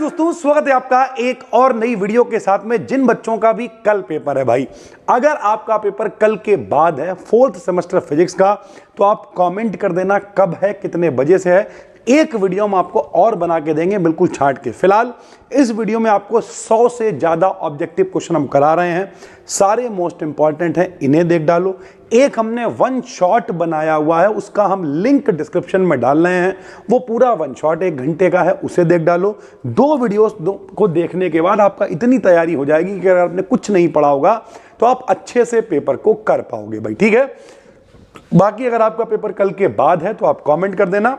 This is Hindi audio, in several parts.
दोस्तों, स्वागत है आपका एक और नई वीडियो के साथ में। जिन बच्चों का भी कल पेपर है भाई, अगर आपका पेपर कल के बाद है फोर्थ सेमेस्टर फिजिक्स का, तो आप कमेंट कर देना कब है, कितने बजे से है। एक वीडियो हम आपको और बना के देंगे बिल्कुल छांट के। फिलहाल इस वीडियो में आपको 100 से ज्यादा ऑब्जेक्टिव क्वेश्चन हम करा रहे हैं, सारे मोस्ट इंपॉर्टेंट हैं, इन्हें देख डालो। एक हमने वन शॉट बनाया हुआ है, उसका हम लिंक डिस्क्रिप्शन में डाल रहे हैं, वो पूरा वन शॉट 1 घंटे का है, उसे देख डालो। 2 वीडियोस को देखने के बाद आपका इतनी तैयारी हो जाएगी कि अगर आपने कुछ नहीं पढ़ा होगा तो आप अच्छे से पेपर को कर पाओगे भाई, ठीक है। बाकी अगर आपका पेपर कल के बाद है तो आप कॉमेंट कर देना,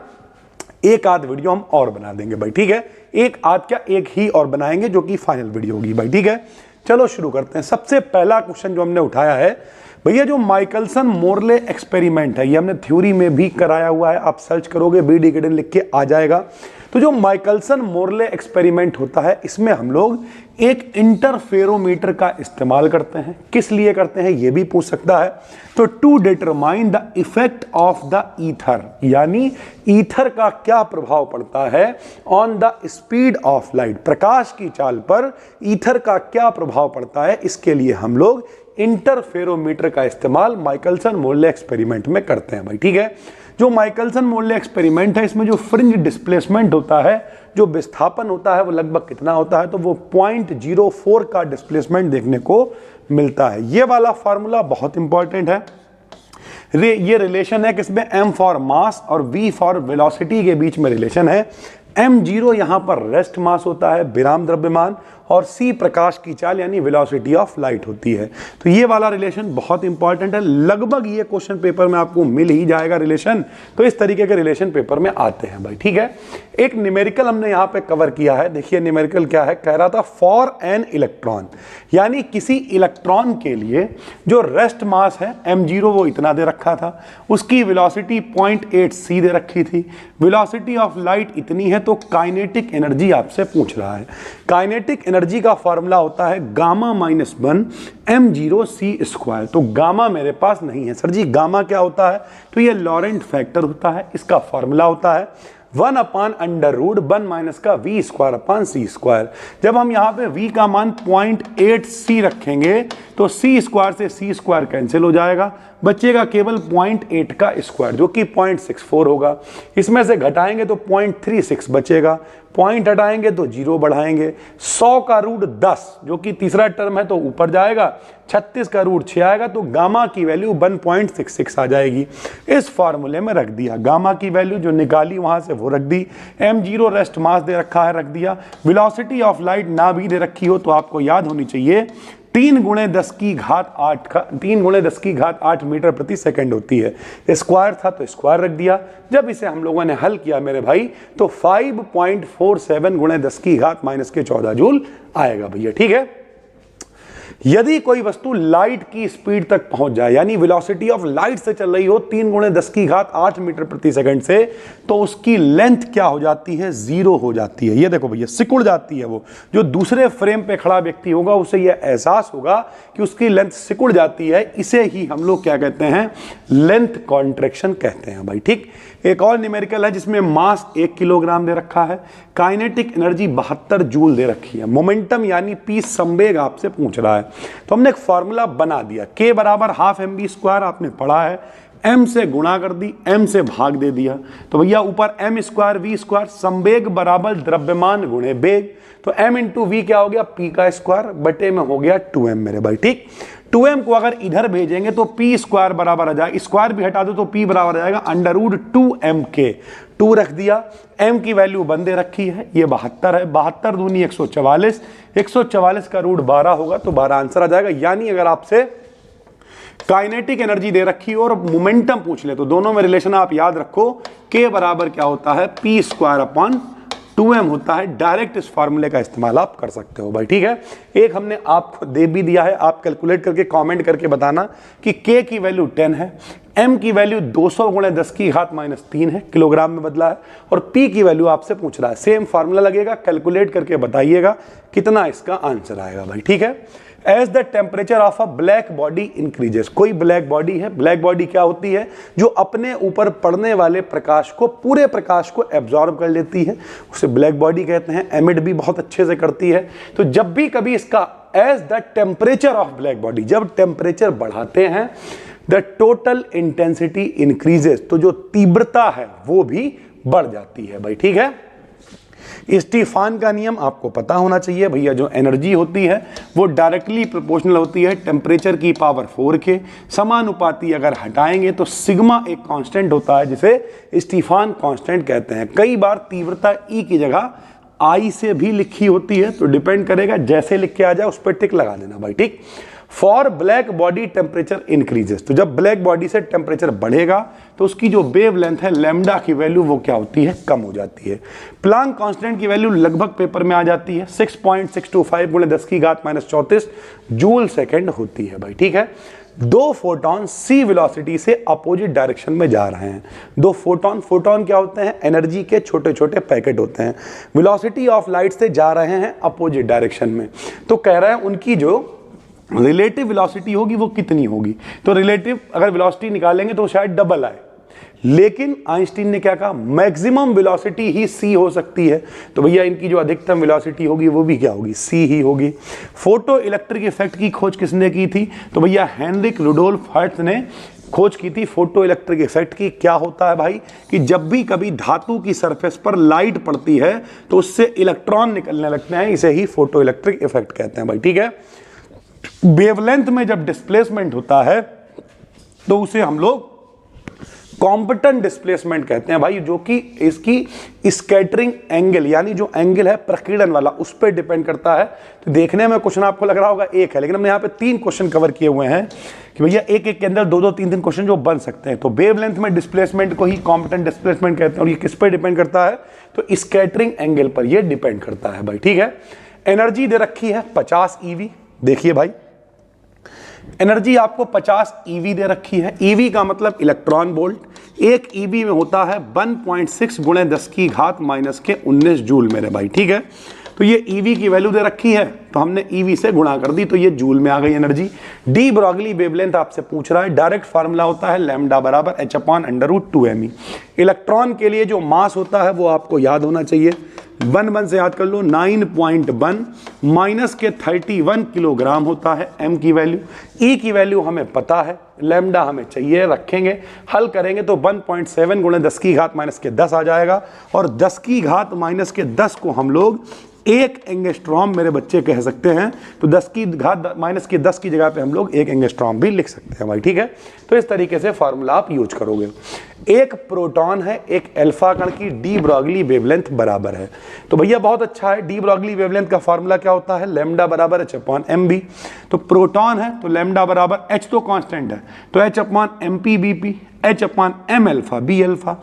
एक आध वीडियो हम और बना देंगे भाई, ठीक है। एक आध क्या, एक ही और बनाएंगे जो कि फाइनल वीडियो होगी भाई, ठीक है। चलो शुरू करते हैं। सबसे पहला क्वेश्चन जो हमने उठाया है भैया, जो माइकलसन मोरले एक्सपेरिमेंट है, ये हमने थ्योरी में भी कराया हुआ है, आप सर्च करोगे BD Gideon लिख के आ जाएगा। तो जो माइकलसन मोरले एक्सपेरिमेंट होता है, इसमें हम लोग एक इंटरफेरोमीटर का इस्तेमाल करते हैं। किस लिए करते हैं ये भी पूछ सकता है। तो to determine the effect of the ether, यानी ईथर का क्या प्रभाव पड़ता है on the speed of light, प्रकाश की चाल पर ईथर का क्या प्रभाव पड़ता है, इसके लिए हम लोग इंटरफेरोमीटर का इस्तेमाल माइकलसन मोरले एक्सपेरिमेंट में करते हैं भाई, ठीक है। जो माइकलसन मोरले एक्सपेरिमेंट है, इसमें जो फ्रिंज डिस्प्लेसमेंट होता है, जो विस्थापन होता है, वो लगभग कितना होता है, तो वो 0.04 का डिस्प्लेसमेंट देखने को मिलता है। ये वाला फार्मूला बहुत इंपॉर्टेंट है। ये रिलेशन है किसमें, m फॉर मास और v फॉर वेलोसिटी के बीच में रिलेशन है। m0 यहां पर रेस्ट मास होता है, विराम द्रव्यमान, और c प्रकाश की चाल यानी वेलोसिटी ऑफ लाइट होती है। तो ये वाला रिलेशन बहुत इंपॉर्टेंट है, लगभग ये क्वेश्चन पेपर में आपको मिल ही जाएगा रिलेशन। तो इस तरीके के रिलेशन पेपर में आते हैं भाई, ठीक है। एक न्यूमेरिकल हमने यहां पे कवर किया है, देखिए न्यूमेरिकल क्या है, कह रहा था फॉर एन इलेक्ट्रॉन, यानी किसी इलेक्ट्रॉन के लिए जो रेस्ट मास है m0 वो इतना दे रखा था, उसकी वेलोसिटी 0.8 c दे रखी थी, वेलोसिटी ऑफ लाइट इतनी है, तो काइनेटिक एनर्जी आपसे पूछ रहा है। काइनेटिक एनर्जी का फॉर्मूला होता है गामा माइनस 1 m0c²। तो गामा मेरे पास नहीं है सर जी, गामा क्या होता है, तो ये लॉरेंट फैक्टर होता है, इसका फॉर्मूला होता है 1/√1 माइनस का v²/c²। जब हम यहाँ पे v का मान 0.8c रखेंगे तो c² से c² कैंसिल हो जाएगा, बचेगा केवल 0.8 का स्क्वायर जो कि 0.64 होगा। इसमें से घटाएंगे तो 0.36 बचेगा, पॉइंट हटाएंगे तो 0 बढ़ाएंगे, 100 का रूट 10 जो कि तीसरा टर्म है तो ऊपर जाएगा, 36 का रूट 6 आएगा, तो गामा की वैल्यू 1.66 आ जाएगी। इस फार्मूले में रख दिया, गामा की वैल्यू जो निकाली वहां से वो रख दी, m0 रेस्ट मास दे रखा है, रख दिया। वेलोसिटी ऑफ लाइट ना भी दे रखी हो तो आपको याद होनी चाहिए 3 × 10 की घात 8 मीटर प्रति सेकंड होती है। स्क्वायर था तो स्क्वायर रख दिया। जब इसे हम लोगों ने हल किया मेरे भाई, तो 5.47 × 10 की घात -14 जूल आएगा भैया, ठीक है। यदि कोई वस्तु लाइट की स्पीड तक पहुंच जाए, यानी वेलोसिटी ऑफ लाइट से चल रही हो 3 × 10 की घात 8 मीटर प्रति सेकंड से, तो उसकी लेंथ क्या हो जाती है, 0 हो जाती है। ये देखो भैया, सिकुड़ जाती है। वो जो दूसरे फ्रेम पे खड़ा व्यक्ति होगा उसे यह एहसास होगा कि उसकी लेंथ सिकुड़ जाती है। इसे ही हम लोग क्या कहते हैं, लेंथ कॉन्ट्रैक्शन कहते हैं भाई, ठीक। एक और न्यूमेरिकल है जिसमें मास 1 किलोग्राम दे रखा है, काइनेटिक एनर्जी 72 जूल दे रखी है, मोमेंटम यानी P संवेग आपसे पूछ रहा है। तो हमने एक फार्मूला बना दिया, K बराबर ½ mv², आपने पढ़ा है, m से गुणा कर दी, m से भाग दे दिया, तो भैया ऊपर m² v², संवेग बराबर द्रव्यमान गुणे वेग, तो m × v क्या हो गया, p² बटे में हो गया 2m मेरे भाई, ठीक। 2m को अगर इधर भेजेंगे तो p² बराबर आ जाएगा, स्क्वायर भी हटा दो तो p बराबर आ जाएगा √2mk। 2 रख दिया, m की वैल्यू 1 दे रखी है, ये 72 है, 72 दूनी 144, 144 का रूट 12 होगा तो 12 आंसर आ जाएगा। यानी अगर आपसे काइनेटिक एनर्जी दे रखी और मोमेंटम पूछ ले तो दोनों में रिलेशन आप याद रखो, k बराबर क्या होता है, p²/2m होता है। डायरेक्ट इस फार्मूले का इस्तेमाल आप कर सकते हो भाई, ठीक है। एक हमने आपको दे भी दिया है, आप कैलकुलेट करके कमेंट करके बताना कि k की वैल्यू 10 है, m की वैल्यू 200 गुणे 10 की घात -3 है, किलोग्राम में बदला है। और p की वैल्यू आपसे पूछ रहा है, सेम फार्मूला लगेगा, कैलकुलेट करके बताइएगा कितना इसका आंसर आएगा भाई, ठीक है। As the temperature of a black body increases, कोई ब्लैक बॉडी है, ब्लैक बॉडी क्या होती है, जो अपने ऊपर पड़ने वाले प्रकाश को, पूरे प्रकाश को एब्जॉर्ब कर लेती है, उसे ब्लैक बॉडी कहते हैं। एमिट भी बहुत अच्छे से करती है। तो जब भी कभी इसका as the temperature of black body, जब टेम्परेचर बढ़ाते हैं, द टोटल इंटेंसिटी इंक्रीजेस, तो जो तीव्रता है वो भी बढ़ जाती है भाई, ठीक है। स्टीफान का नियम आपको पता होना चाहिए भैया, जो एनर्जी होती है वो डायरेक्टली प्रोपोर्शनल होती है टेम्परेचर की पावर 4 के समानुपाती। अगर हटाएंगे तो सिग्मा एक कांस्टेंट होता है जिसे स्टीफान कांस्टेंट कहते हैं। कई बार तीव्रता ई की जगह आई से भी लिखी होती है, तो डिपेंड करेगा, जैसे लिख के आ जाए उस पर टिक लगा देना भाई, ठीक। For black body temperature increases, तो जब ब्लैक बॉडी से टेम्परेचर बढ़ेगा तो उसकी जो वेव लेंथ है लैम्डा की वैल्यू वो क्या होती है, कम हो जाती है। प्लांक कांस्टेंट की वैल्यू लगभग पेपर में आ जाती है 6.625 गुणे 10 की घात -34 जूल सेकेंड होती है भाई, ठीक है। दो फोटॉन सी वेलोसिटी से अपोजिट डायरेक्शन में जा रहे हैं। दो फोटॉन, फोटॉन क्या होते हैं, एनर्जी के छोटे छोटे पैकेट होते हैं। वेलोसिटी ऑफ लाइट से जा रहे हैं अपोजिट डायरेक्शन में, तो कह रहे हैं उनकी जो रिलेटिव वेलोसिटी होगी वो कितनी होगी। तो रिलेटिव अगर वेलोसिटी निकालेंगे तो शायद डबल आए, लेकिन आइंस्टीन ने क्या कहा, मैक्सिमम वेलोसिटी ही सी हो सकती है। तो भैया इनकी जो अधिकतम वेलोसिटी होगी वो भी क्या होगी, सी ही होगी। फोटो इलेक्ट्रिक इफेक्ट की खोज किसने की थी, तो भैया हेनरिक रुडोल्फ हर्ट्ज ने खोज की थी फोटो इलेक्ट्रिक इफेक्ट की। क्या होता है भाई कि जब भी कभी धातु की सरफेस पर लाइट पड़ती है तो उससे इलेक्ट्रॉन निकलने लगते हैं, इसे ही फोटो इलेक्ट्रिक इफेक्ट कहते हैं भाई, ठीक है। वेवलेंथ में जब डिस्प्लेसमेंट होता है तो उसे हम लोग कॉम्पिटेंट डिस्प्लेसमेंट कहते हैं भाई, जो कि इसकी स्कैटरिंग एंगल, यानी जो एंगल है प्रकीर्णन वाला, उस पर डिपेंड करता है। तो देखने में क्वेश्चन आपको लग रहा होगा एक है, लेकिन हमने यहाँ पे 3 क्वेश्चन कवर किए हुए हैं कि भैया एक एक के अंदर 2-2, 3-3 क्वेश्चन जो बन सकते हैं। तो वेवलेंथ में डिस्प्लेसमेंट को ही कॉम्पिटेंट डिस्प्लेसमेंट कहते हैं। और ये किस पर डिपेंड करता है, तो स्कैटरिंग एंगल पर ये डिपेंड करता है भाई, ठीक है। एनर्जी दे रखी है 50 ईवी, देखिए भाई एनर्जी आपको 50 ईवी दे रखी है। ईवी का मतलब इलेक्ट्रॉन वोल्ट। एक ईवी में होता है 1.6 गुणे 10 की घात -19 जूल मेरे भाई, ठीक है। तो ये ईवी की वैल्यू दे रखी है, तो हमने ईवी से गुणा कर दी, तो ये जूल में आ गई एनर्जी। डी ब्रॉगली वेवलेंथ आपसे पूछ रहा है, डायरेक्ट फार्मूला होता है लैम्डा बराबर h/√2m। इलेक्ट्रॉन के लिए जो मास होता है वो आपको याद होना चाहिए, 1 से याद कर लो, 9.1 माइनस के 31 किलोग्राम होता है m की वैल्यू। e की वैल्यू हमें पता है, लैम्डा हमें चाहिए, रखेंगे, हल करेंगे तो 1.7 गुणे 10 की घात -10 आ जाएगा। और 10 की घात -10 को हम लोग 1 एंगस्ट्रॉम मेरे बच्चे कह सकते हैं। तो 10 की घात -10 की जगह पे हम लोग 1 एंगस्ट्रॉम भी लिख सकते हैं भाई, ठीक है। तो इस तरीके से फार्मूला आप यूज करोगे। एक प्रोटॉन है, एक अल्फा कण की डी ब्रॉगली वेवलेंथ बराबर है। तो भैया बहुत अच्छा है, डी ब्रॉगली वेवलेंथ का फार्मूला क्या होता है, लैम्डा बराबर h/mb। तो प्रोटॉन है तो लैम्डा बराबर h तो कांस्टेंट है, तो h/mp/bp, h/m alpha b alpha,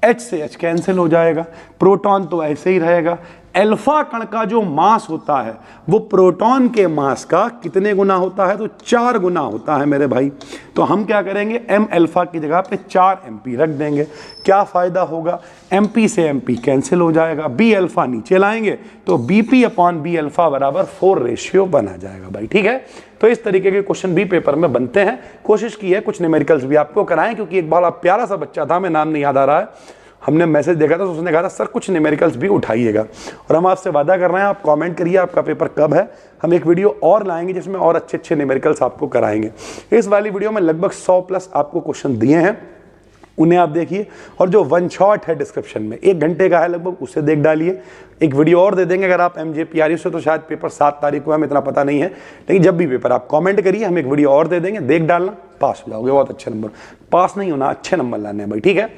h से h कैंसिल हो जाएगा, प्रोटॉन तो ऐसे ही रहेगा। अल्फा कण का जो मास होता है वो प्रोटॉन के मास का कितने गुना होता है, तो 4 गुना होता है मेरे भाई। तो हम क्या करेंगे, m अल्फा की जगह पे 4 mp रख देंगे। क्या फायदा होगा, mp से mp कैंसिल हो जाएगा, b अल्फा नीचे लाएंगे तो bp/b अल्फा बराबर 4 रेशियो बना जाएगा भाई, ठीक है। तो इस तरीके के क्वेश्चन भी पेपर में बनते हैं। कोशिश की है कुछ न्यूमेरिकल्स भी आपको कराएं, क्योंकि एक बड़ा प्यारा सा बच्चा था, मैं नाम नहीं याद आ रहा है, हमने मैसेज देखा था तो उसने कहा था सर कुछ न्यूमेरिकल्स भी उठाइएगा। और हम आपसे वादा कर रहे हैं, आप कमेंट करिए आपका पेपर कब है, हम एक वीडियो और लाएंगे जिसमें और अच्छे न्यूमेरिकल्स आपको कराएंगे। इस वाली वीडियो में लगभग 100+ आपको क्वेश्चन दिए हैं, उन्हें आप देखिए। और जो वन शॉट है डिस्क्रिप्शन में 1 घंटे का है लगभग, उसे देख डालिए। एक वीडियो और दे देंगे अगर आप MJPRU से, तो शायद पेपर 7 तारीख को है, हमें इतना पता नहीं है, लेकिन जब भी पेपर आप कमेंट करिए, हम एक वीडियो और दे देंगे, देख डालना, पास हो जाओगे। बहुत अच्छे नंबर, पास नहीं होना, अच्छे नंबर लाने हैं भाई, ठीक है।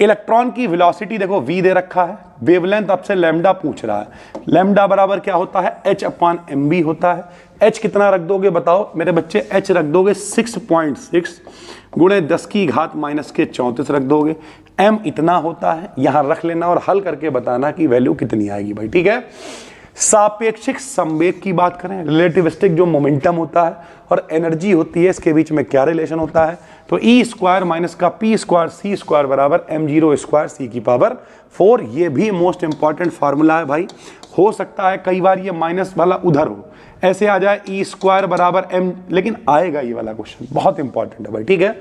इलेक्ट्रॉन की वेलोसिटी देखो v दे रखा है, वेवलेंथ आपसे लैम्डा पूछ रहा है, लैम्डा बराबर क्या होता है, h/mb होता है। h कितना रख दोगे बताओ मेरे बच्चे, h रख दोगे 6.6 गुणे 10 की घात -34 रख दोगे। m इतना होता है, यहां रख लेना और हल करके बताना कि वैल्यू कितनी आएगी भाई, ठीक है। सापेक्षिक संवेग की बात करें, रिलेटिविस्टिक जो मोमेंटम होता है और एनर्जी होती है, इसके बीच में क्या रिलेशन होता है, तो ई स्क्वायर माइनस का पी स्क्वायर सी स्क्वायर बराबर m0 स्क्वायर सी की पावर 4। ये भी मोस्ट इंपॉर्टेंट फार्मूला है भाई। हो सकता है कई बार ये माइनस वाला उधर हो, ऐसे आ जाए ई स्क्वायर बराबर m, लेकिन आएगा ये वाला क्वेश्चन, बहुत इंपॉर्टेंट है भाई, ठीक है।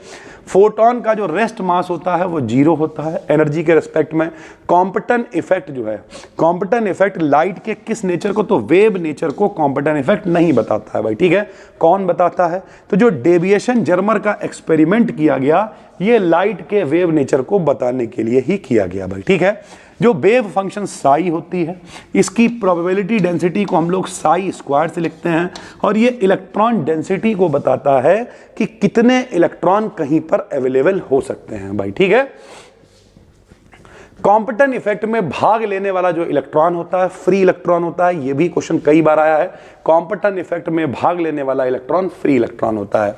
फोटोन का जो रेस्ट मास होता है वो 0 होता है एनर्जी के रिस्पेक्ट में। कॉम्पटन इफेक्ट जो है, कॉम्पटन इफेक्ट लाइट के किस नेचर को, तो वेव नेचर को कॉम्पटन इफेक्ट नहीं बताता है भाई, ठीक है। कौन बताता है, तो जो डेविएशन जर्मर का एक्सपेरिमेंट किया गया, ये लाइट के वेव नेचर को बताने के लिए ही किया गया भाई, ठीक है। जो वेव फंक्शन साई होती है, इसकी प्रोबेबिलिटी डेंसिटी को हम लोग साई स्क्वायर से लिखते हैं, और ये इलेक्ट्रॉन डेंसिटी को बताता है कि कितने इलेक्ट्रॉन कहीं पर अवेलेबल हो सकते हैं भाई, ठीक है। कॉम्पटन इफेक्ट में भाग लेने वाला जो इलेक्ट्रॉन होता है फ्री इलेक्ट्रॉन होता है, ये भी क्वेश्चन कई बार आया है। कॉम्पटन इफेक्ट में भाग लेने वाला इलेक्ट्रॉन फ्री इलेक्ट्रॉन होता है।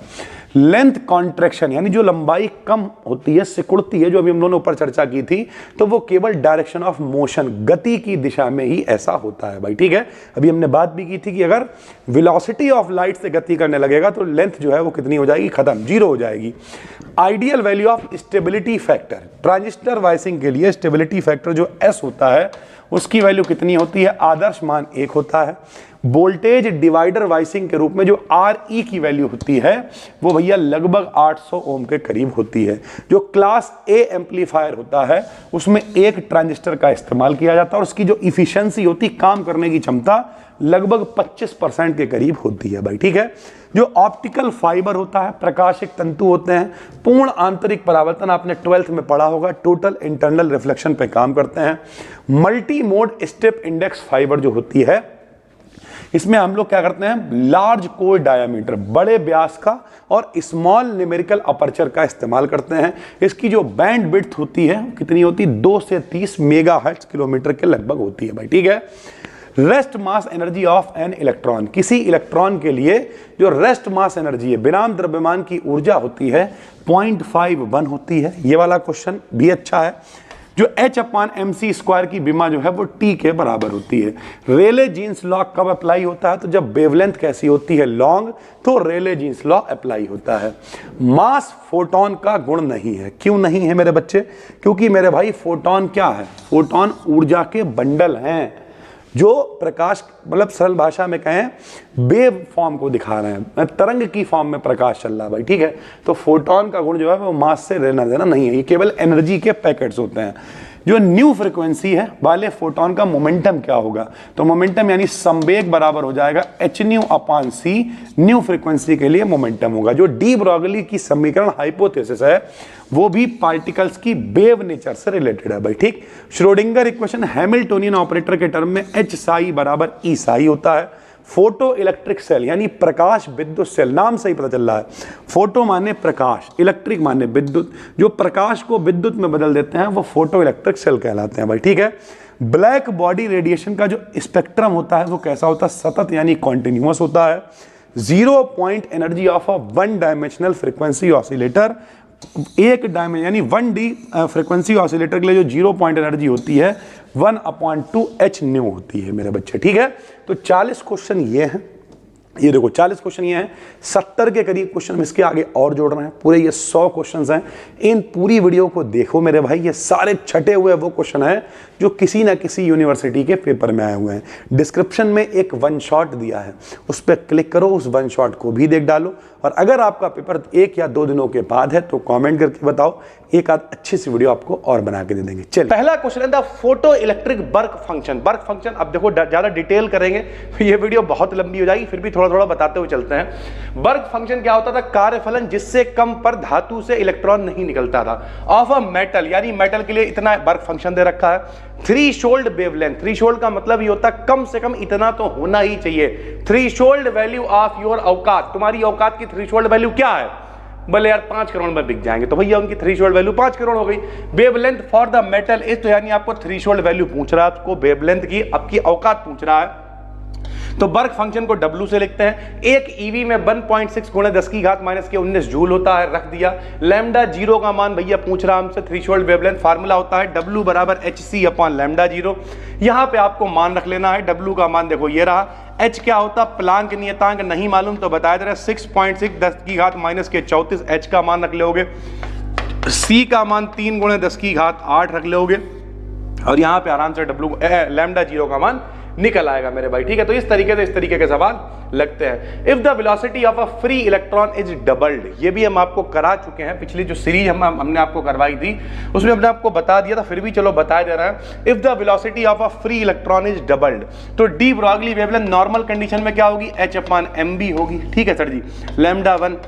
लेंथ कॉन्ट्रैक्शन यानी जो लंबाई कम होती है, सिकुड़ती है, जो अभी हम दोनों ऊपर चर्चा की थी, तो वो केवल डायरेक्शन ऑफ मोशन, गति की दिशा में ही ऐसा होता है भाई, ठीक है। अभी हमने बात भी की थी कि अगर वेलोसिटी ऑफ लाइट से गति करने लगेगा तो लेंथ जो है वो कितनी हो जाएगी, खत्म, 0 हो जाएगी। Ideal value of stability factor, transistor biasing के लिए स्टेबिलिटी फैक्टर जो S होता है उसकी वैल्यू कितनी होती है, आदर्श मान 1 होता है। वोल्टेज डिवाइडर वाइसिंग के रूप में जो RE की वैल्यू होती है वो भैया लगभग 800 ओम के करीब होती है। जो क्लास A एम्पलीफायर होता है उसमें एक ट्रांजिस्टर का इस्तेमाल किया जाता है और उसकी जो इफिशियंसी होती, काम करने की क्षमता, लगभग 25% के करीब होती है भाई, ठीक है। जो ऑप्टिकल फाइबर होता है, प्रकाशिक तंतु होते हैं, पूर्ण आंतरिक परावर्तन आपने 12th में पढ़ा होगा, टोटल इंटरनल रिफ्लेक्शन पे काम करते हैं। Multi mode step index fibre जो होती है, इसमें हम लोग क्या करते हैं, लार्ज कोर डायामीटर, बड़े व्यास का और स्मॉल न्यूमेरिकल अपर्चर का इस्तेमाल करते हैं। इसकी जो बैंड विड्थ होती है कितनी होती है, 2 से 30 मेगाहर्ट्ज किलोमीटर के लगभग होती है भाई, ठीक है। Rest mass energy of an electron, किसी इलेक्ट्रॉन के लिए जो रेस्ट मास एनर्जी है, विराम द्रव्यमान की ऊर्जा होती है 0.51 होती है। ये वाला क्वेश्चन भी अच्छा है। जो H/mc² की बीमा जो है वो T के बराबर होती है। रेले जीन्स लॉ कब अप्लाई होता है, तो जब वेवलेंथ कैसी होती है, लॉन्ग, तो रेले जीन्स लॉ अप्लाई होता है। मास फोटोन का गुण नहीं है। क्यों नहीं है मेरे बच्चे, क्योंकि मेरे भाई फोटोन क्या है, फोटोन ऊर्जा के बंडल हैं जो प्रकाश, मतलब सरल भाषा में कहें वेव फॉर्म को दिखा रहे हैं, तरंग की फॉर्म में प्रकाश चल रहा है भाई, ठीक है। तो फोटोन का गुण जो है वो मास से लेना देना नहीं है, ये केवल एनर्जी के पैकेट्स होते हैं। जो न्यू फ्रीक्वेंसी है वाले फोटोन का मोमेंटम क्या होगा, तो मोमेंटम यानी संवेग बराबर हो जाएगा hν/c, न्यू फ्रीक्वेंसी के लिए मोमेंटम होगा। जो डी ब्रोगली की समीकरण हाइपोथेसिस है वो भी पार्टिकल्स की वेव नेचर से रिलेटेड है भाई, ठीक। श्रोडिंगर इक्वेशन हैमिल्टोनियन ऑपरेटर के टर्म में Hψ बराबर Eψ होता है। फोटो इलेक्ट्रिक सेल यानी प्रकाश विद्युत सेल, नाम से ही पता चल रहा है, फोटो माने प्रकाश, इलेक्ट्रिक माने विद्युत, जो प्रकाश को विद्युत में बदल देते हैं वो फोटो इलेक्ट्रिक सेल कहलाते हैं भाई, ठीक है। ब्लैक बॉडी रेडिएशन का जो स्पेक्ट्रम होता है वो कैसा होता है, सतत यानी कॉन्टिन्यूअस होता है। 0 point energy of a 1 dimensional frequency oscillator, एक डायमेंशन यानी 1D फ्रीक्वेंसी ऑसिलेटर के लिए जो 0 पॉइंट एनर्जी होती है 1/2 hν होती है मेरे बच्चे, ठीक है। तो 40 क्वेश्चन ये हैं, ये देखो 40 क्वेश्चन ये हैं, 70 के करीब क्वेश्चन इसके आगे और जोड़ रहे हैं, पूरे ये 100 क्वेश्चन हैं। इन पूरी वीडियो को देखो मेरे भाई, ये सारे छटे हुए वो क्वेश्चन हैं जो किसी ना किसी यूनिवर्सिटी के पेपर में आए हुए हैं। डिस्क्रिप्शन में एक 1 शॉट दिया है, उस पर क्लिक करो, उस 1 शॉट को भी देख डालो। और अगर आपका पेपर 1 या 2 दिनों के बाद है तो कमेंट करके बताओ, एक आध अच्छी सी वीडियो आपको और बना के दे देंगे। चलिए, पहला क्वेश्चन है the photo electric work function. Work function अब देखो ज्यादा डिटेल करेंगे तो ये वीडियो बहुत लंबी हो जाएगी, फिर भी थोड़ा थोड़ा बताते हुए चलते हैं। वर्क फंक्शन क्या होता था, कार्यफलन जिससे कम पर धातु से इलेक्ट्रॉन नहीं निकलता था, ऑफ अ मेटल, यानी मेटल के लिए इतना वर्क फंक्शन दे रखा है। थ्रीशोल्ड वेवलेंथ, थ्रीशोल्ड का मतलब ये होता है कम से कम इतना तो होना ही चाहिए। थ्रीशोल्ड वैल्यू ऑफ योर औकात, तुम्हारी औकात की थ्रीशोल्ड वैल्यू क्या है, बोले यार 5 करोड़ में बिक जाएंगे, तो भैया उनकी थ्रीशोल्ड वैल्यू 5 करोड़ हो गई। Wavelength for the metal is, तो यानी आपको थ्रीशोल्ड वैल्यू पूछ रहा है, आपको वेवलेंथ की आपकी औकात पूछ रहा है। तो वर्क फंक्शन को W से लिखते हैं। एक ईवी में 1.6 गुणे 10 की घात माइनस के 19 जूल होता है, रख दिया। लैम्डा जीरो का मान भैया पूछ रहा हमसे, थ्रेशोल्ड वेवलेंथ फार्मूला होता है W बराबर hc अपॉन लैम्डा जीरो। यहां पे आपको मान रख लेना है, W का मान देखो ये रहा, h क्या होता, प्लांक नियतांक नहीं मालूम तो बताया जा रहा है 6.6 10 की घात माइनस के 34, h का मान रख लोगे। c का मान 3 गुणे 10 की घात 8 रख लोगे और यहां पे आराम से W लैम्डा जीरो का मान निकल आएगा मेरे भाई, ठीक है। तो इस तरीके के सवाल लगते हैं। If the velocity of a free electron is doubled, ये भी हम आपको करा चुके हैं, पिछली जो सीरीज हमने आपको करवाई थी उसमें हमने आपको बता दिया था, फिर भी चलो बता दे रहा है। If the velocity of a free electron is doubled, तो de Broglie wavelength normal condition में क्या होगी, h/mb होगी, ठीक है सर जी। लैम्डा 1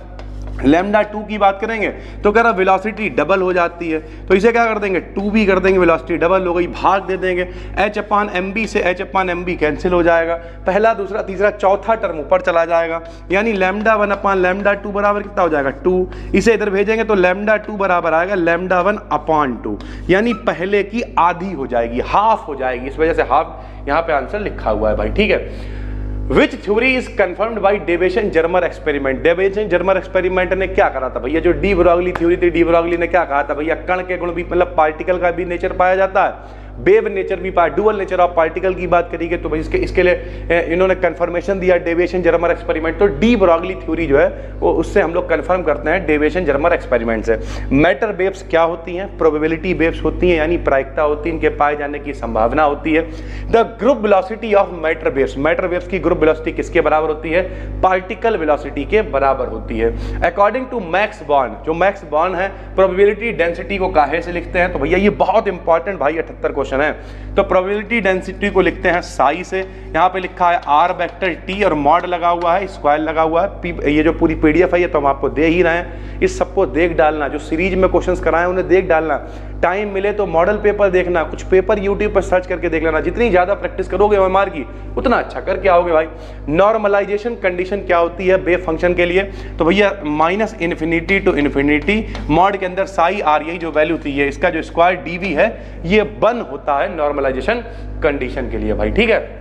लैम्डा 2 की बात करेंगे तो कह रहा वेलोसिटी डबल हो जाती है, तो इसे क्या कर देंगे 2 भी कर देंगे, वेलोसिटी डबल हो गई, भाग दे देंगे, h/mb से h/mb कैंसिल हो जाएगा, पहला दूसरा तीसरा चौथा टर्म ऊपर चला जाएगा, यानी लैम्डा 1 अपॉन लैम्डा 2 बराबर कितना हो जाएगा 2। इसे इधर भेजेंगे तो लैम्डा 2 बराबर आएगा लैम्डा 1 अपॉन 2, यानी पहले की आधी हो जाएगी, हाफ हो जाएगी, इस वजह से हाफ यहाँ पे आंसर लिखा हुआ है भाई, ठीक है। Which theory is confirmed by Deveson-Germer experiment? Deveson-Germer experiment ने क्या करा था भैया, जो डी ब्रॉगली थ्योरी थी, डी ब्रॉगली ने क्या कहा था भैया, कण के गुण भी मतलब पार्टिकल का भी नेचर पाया जाता है, वेव नेचर भी पाया, डुअल नेचर ऑफ पार्टिकल की बात करेंगे तो भाई इसके लिए इन्होंने कंफर्मेशन दिया डेविएशन-जर्मर एक्सपेरिमेंट। तो डी ब्रॉगली थ्योरी जो है वो उससे हम लोग कंफर्म करते हैं डेविएशन-जर्मर एक्सपेरिमेंट से। मैटर वेव्स क्या होती हैं, प्रोबेबिलिटी वेव्स होती हैं, यानी प्रायिकता होती है, इनके पाए जाने की संभावना होती है। The group velocity of matter waves की ग्रुप वेलोसिटी किसके बराबर होती है, पार्टिकल वेलोसिटी के बराबर होती है। अकॉर्डिंग टू मैक्स बॉर्न, जो मैक्स बॉर्न है प्रोबेबिलिटी डेंसिटी को काहे से लिखते हैं, तो भैया ये बहुत इंपॉर्टेंट भाई 78 क्वेश्चन है। तो प्रोबेबिलिटी डेंसिटी को लिखते हैं साई से, यहाँ पे लिखा है आर वेक्टर टी और मॉड लगा हुआ है, स्क्वायर लगा हुआ है। ये जो पूरी पीडीएफ है ये तो हम आपको दे ही रहे हैं, इस सबको देख डालना, जो सीरीज में क्वेश्चंस कराए उन्हें देख डालना, टाइम मिले तो मॉडल पेपर देखना, कुछ पेपर यूट्यूब पर सर्च करके देख लेना, जितनी ज्यादा प्रैक्टिस करोगे ओएमआर की उतना अच्छा करके आओगे भाई। नॉर्मलाइजेशन कंडीशन क्या होती है वेव फंक्शन के लिए, तो भैया minus infinity to infinity mod के अंदर साई आर, यही जो वैल्यू थी, ये इसका जो स्क्वायर डीवी है ये 1 होता है नॉर्मलाइजेशन कंडीशन के लिए भाई, ठीक है।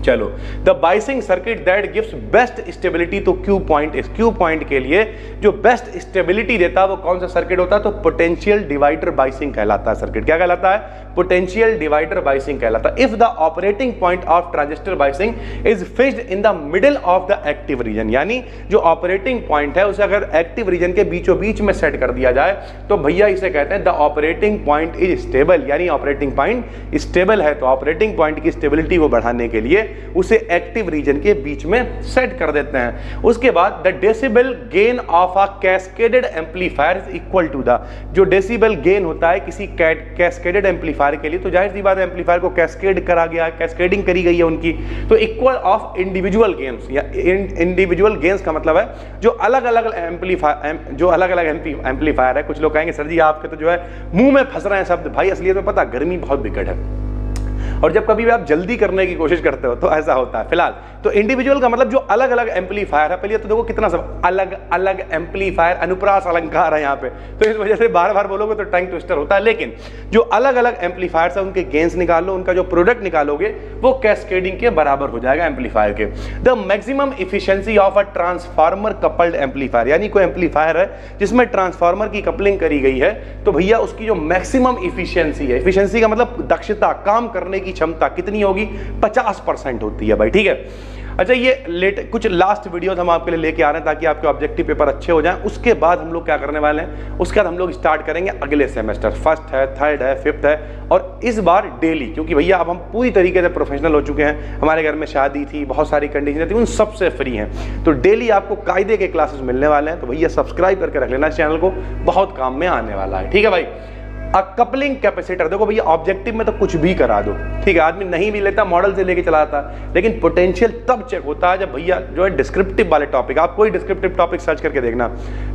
चलो, the biasing circuit that gives best stability, तो क्यू पॉइंट, इस क्यू पॉइंट के लिए जो बेस्ट स्टेबिलिटी देता है वो कौन सा सर्किट होता है, तो पोटेंशियल डिवाइडर बाइसिंग कहलाता है सर्किट। क्या कहलाता है, पोटेंशियल डिवाइडर बाइसिंग कहलाता है। If the operating point of transistor biasing is fixed in the middle of the active region, यानी जो ऑपरेटिंग पॉइंट है उसे अगर एक्टिव रीजन के बीचों बीच में सेट कर दिया जाए तो भैया इसे कहते हैं the operating point is stable, यानी ऑपरेटिंग पॉइंट स्टेबल है। तो ऑपरेटिंग पॉइंट की स्टेबिलिटी को बढ़ाने के लिए उसे एक्टिव रीजन के बीच में सेट कर देते हैं। उसके बाद the decibel gain of a cascaded amplifier is equal to the, जो डेसिबल गेन होता है किसी कैस्केडेड एम्पलीफायर के लिए, तो जाहिर सी बात है एम्पलीफायर को कैस्केड करा गया है, कैस्केडिंग करी गई है उनकी, तो इक्वल ऑफ इंडिविजुअल गेन्स, या इंडिविजुअल गेन्स का मतलब है जो अलग अलग एम्पलीफायर है। कुछ लोग कहेंगे सर जी आपके तो जो है मुंह में फंस रहे हैं शब्द, भाई असलियत में पता गर्मी बहुत विकट है और जब कभी भी आप जल्दी करने की कोशिश करते हो तो ऐसा होता है। फिलहाल तो इंडिविजुअल का मतलब जो अलग अलग एम्पलीफायर है, पहले तो देखो कितना सब अलग अलग एम्पलीफायर, अनुप्रास अलंकार है यहाँ पे, तो इस वजह से बार बार बोलोगे तो टंग ट्विस्टर होता है। लेकिन जो अलग अलग एम्पलीफायर है उनके गेन्स निकालो, उनका जो प्रोडक्ट निकालोगे वो कैस्केडिंग के बराबर हो जाएगा एम्पलीफायर के। The maximum efficiency of a transformer coupled amplifier, यानी कोई एम्पलीफायर है जिसमें ट्रांसफार्मर की कपलिंग करी गई है, तो भैया उसकी जो मैक्सिमम इफिशियंसी है, इफिशियंसी का मतलब दक्षता, काम करने की क्षमता कितनी होगी, 50% होती है भाई, ठीक है। अच्छा, ये कुछ लास्ट वीडियोस हम आपके लिए लेके आ रहे हैं ताकि आपके ऑब्जेक्टिव पेपर अच्छे हो जाएं। उसके बाद हम लोग क्या करने वाले हैं, उसके बाद हम लोग स्टार्ट करेंगे अगले सेमेस्टर, फर्स्ट है, थर्ड है, फिफ्थ है, और इस बार डेली, क्योंकि भैया अब हम पूरी तरीके से प्रोफेशनल हो चुके हैं, हमारे घर में शादी थी, बहुत सारी कंडीशन थी, उन सबसे फ्री हैं, तो डेली आपको कायदे के क्लासेस मिलने वाले हैं। तो भैया सब्सक्राइब करके रख लेना इस चैनल को, बहुत काम में आने वाला है, ठीक है भाई। कपलिंग कैपेसिटर, देखो भैया ऑब्जेक्टिव में तो कुछ भी करा दो, ठीक है, आदमी नहीं भी लेता मॉडल से लेके चलाता, लेकिन पोटेंशियल तब चेक होता है जब भैया जो है डिस्क्रिप्टिव वाले टॉपिक, आप कोई डिस्क्रिप्टिव टॉपिक सर्च करके देखना,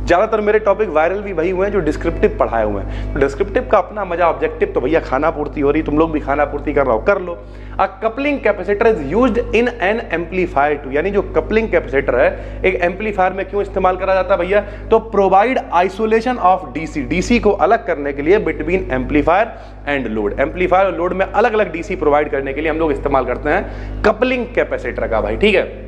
ज्यादातर मेरे टॉपिक वायरल भी वही हुए हैं जो डिस्क्रिप्टिव पढ़ाए हुए हैं। तो डिस्क्रिप्टिव का अपना मजा, ऑब्जेक्टिव तो भैया खाना पूर्ति हो रही, तुम लोग भी खाना पूर्ति कर रहे हो, कर लो। A coupling capacitor is used in an amplifier to, यानी जो कपलिंग कैपेसिटर है एक एम्पलीफायर में क्यों इस्तेमाल करा जाता है भैया, तो provide isolation of DC, DC को अलग करने के लिए between amplifier and load. Amplifier और लोड में अलग अलग डीसी प्रोवाइड करने के लिए हम लोग इस्तेमाल करते हैं कपलिंग कैपेसिटर का भाई, ठीक है।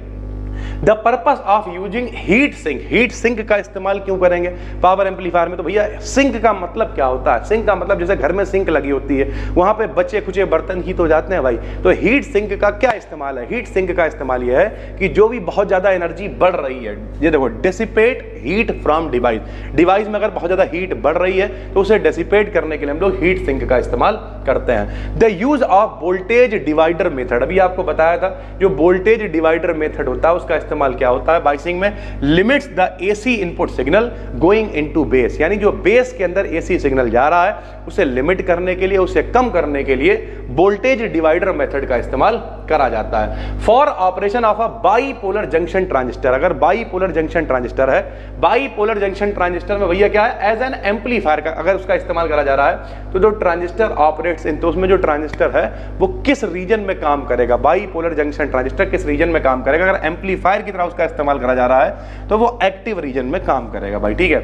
The purpose of using heat sink, heat sink का इस्तेमाल क्यों करेंगे पावर एम्पलीफायर में, तो भैया सिंक का मतलब क्या होता है, सिंक का मतलब जैसे घर में सिंक लगी होती है वहां पे बचे खुचे बर्तन ही तो जाते हैं भाई, तो हीट सिंक का क्या इस्तेमाल है, हीट सिंक का इस्तेमाल यह है कि जो भी बहुत ज्यादा एनर्जी बढ़ रही है, ये देखो dissipate heat from device, device में अगर बहुत ज्यादा हीट बढ़ रही है तो उसे डिसिपेट करने के लिए हम लोग हीट सिंक का इस्तेमाल करते हैं। The use of voltage divider method, अभी आपको बताया था जो वोल्टेज डिवाइडर मेथड होता है उसका इस्तेमाल क्या होता है बाइसिंग में, limits the AC input signal going into base, यानी जो बेस के अंदर एसी सिग्नल जा रहा है उसे लिमिट करने के लिए, उसे कम करने के लिए वोल्टेज डिवाइडर मेथड का इस्तेमाल करा जाता है। For operation of a bipolar junction transistor, अगर बाईपोलर जंक्शन ट्रांजिस्टर है, बाईपोलर जंक्शन ट्रांजिस्टर में भैया क्या है, एज एन एम्पलीफायर का अगर उसका इस्तेमाल करा जा रहा है तो जो ट्रांजिस्टर ऑपरेट्स इन, तो उसमें जो ट्रांजिस्टर है वो किस रीजन में काम करेगा, बाईपोलर जंक्शन ट्रांजिस्टर किस रीजन में काम करेगा, अगर एम्पलीफायर की तरह उसका इस्तेमाल करा जा रहा है तो वो एक्टिव रीजन में काम करेगा भाई, ठीक है।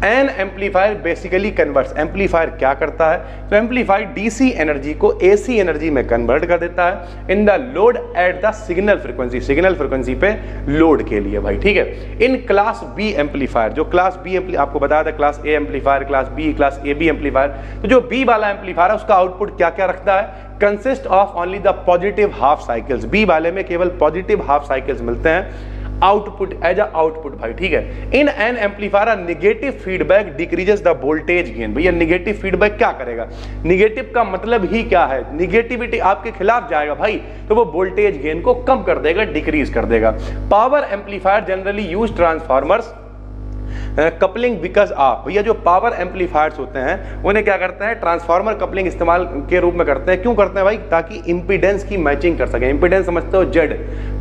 An amplifier basically converts, amplifier क्या करता है, तो एम्पलीफायर डीसी एनर्जी को एसी एनर्जी में कन्वर्ट कर देता है in the load at the signal frequency, signal frequency पे लोड के लिए भाई, ठीक है। इन क्लास बी एम्पलीफायर, जो क्लास बी आपको बताया था class A amplifier, class B, class A B amplifier, तो जो बी वाला एम्पलीफायर है उसका आउटपुट क्या क्या रखता है, consist of only the positive half cycles, B वाले में केवल पॉजिटिव हाफ साइकिल्स मिलते हैं आउटपुट एज आउटपुट भाई, ठीक है। इन an amplifier negative feedback decreases the voltage gain, भैया नेगेटिव फीडबैक क्या करेगा, नेगेटिव का मतलब ही क्या है, नेगेटिविटी आपके खिलाफ जाएगा भाई तो वो वोल्टेज गेन को कम कर देगा, डिक्रीज कर देगा। Power amplifier generally use transformers coupling because of, भैया जो पावर एम्पलीफायर्स होते हैं उन्हें क्या करते हैं, ट्रांसफार्मर कपलिंग इस्तेमाल के रूप में करते हैं, क्यों करते हैं भाई, ताकि इंपीडेंस की मैचिंग कर सके, इंपीडेंस समझते हो जेड,